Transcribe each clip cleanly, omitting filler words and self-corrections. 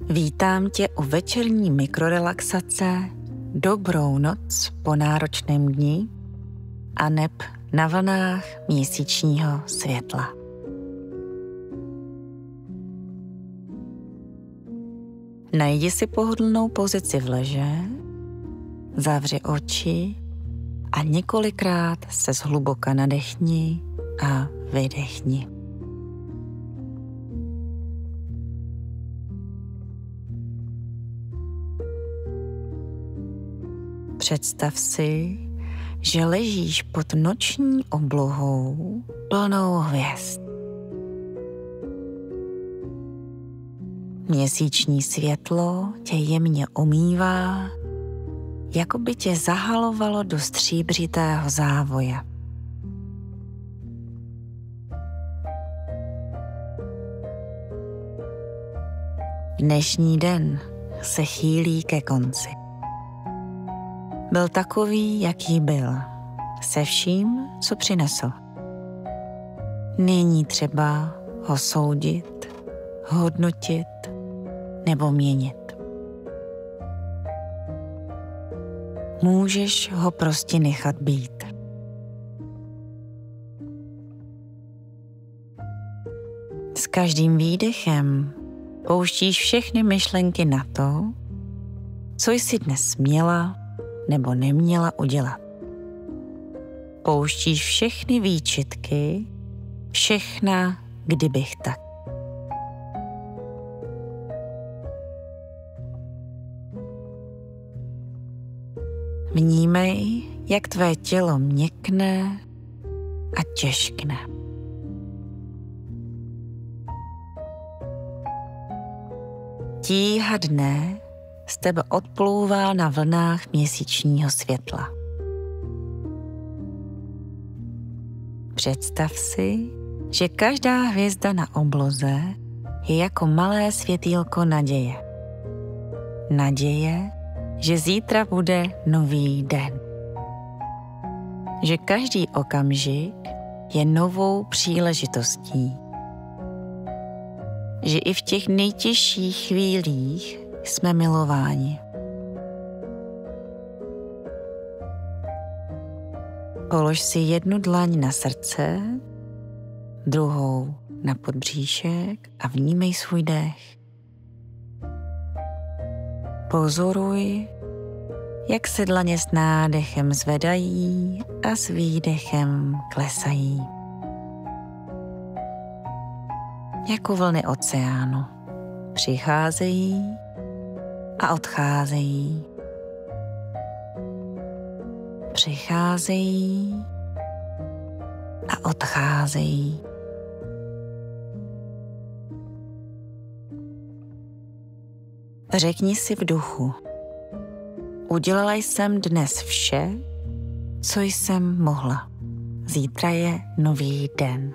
Vítám tě u večerní mikrorelaxace Dobrou noc po náročném dni a neb na vlnách měsíčního světla. Najdi si pohodlnou pozici v leže, zavři oči a několikrát se zhluboka nadechni a vydechni. Představ si, že ležíš pod noční oblohou plnou hvězd. Měsíční světlo tě jemně omývá, jako by tě zahalovalo do stříbřitého závoje. Dnešní den se chýlí ke konci. Byl takový, jaký byl, se vším, co přinesl. Není třeba ho soudit, hodnotit nebo měnit. Můžeš ho prostě nechat být. S každým výdechem pouštíš všechny myšlenky na to, co jsi dnes měla nebo neměla udělat. Pouštíš všechny výčitky, všechna kdybych tak. Vnímej, jak tvé tělo měkne a těžkne. Tíha dne z tebe odplouvá na vlnách měsíčního světla. Představ si, že každá hvězda na obloze je jako malé světýlko naděje. Naděje, že zítra bude nový den. Že každý okamžik je novou příležitostí. Že i v těch nejtěžších chvílích jsme milováni. Polož si jednu dlaň na srdce, druhou na podbříšek a vnímej svůj dech. Pozoruj, jak se dlaně s nádechem zvedají a s výdechem klesají. Jako vlny oceánu přicházejí a odcházejí. Přicházejí a odcházejí. Řekni si v duchu: udělala jsem dnes vše, co jsem mohla. Zítra je nový den.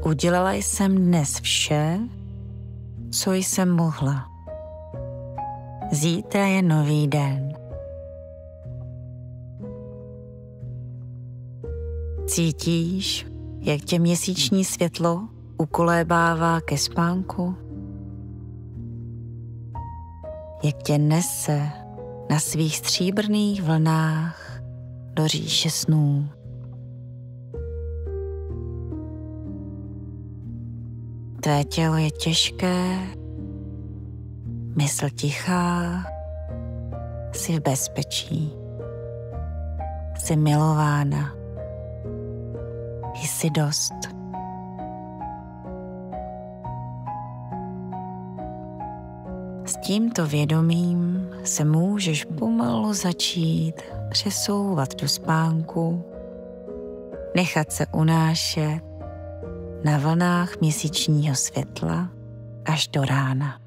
Udělala jsem dnes vše, co jsem mohla. Zítra je nový den. Cítíš, jak tě měsíční světlo ukolébává ke spánku? Jak tě nese na svých stříbrných vlnách do říše snů? Tvé tělo je těžké, mysl tichá, jsi v bezpečí, jsi milována, jsi dost. S tímto vědomím se můžeš pomalu začít přesouvat do spánku, nechat se unášet na vlnách měsíčního světla až do rána.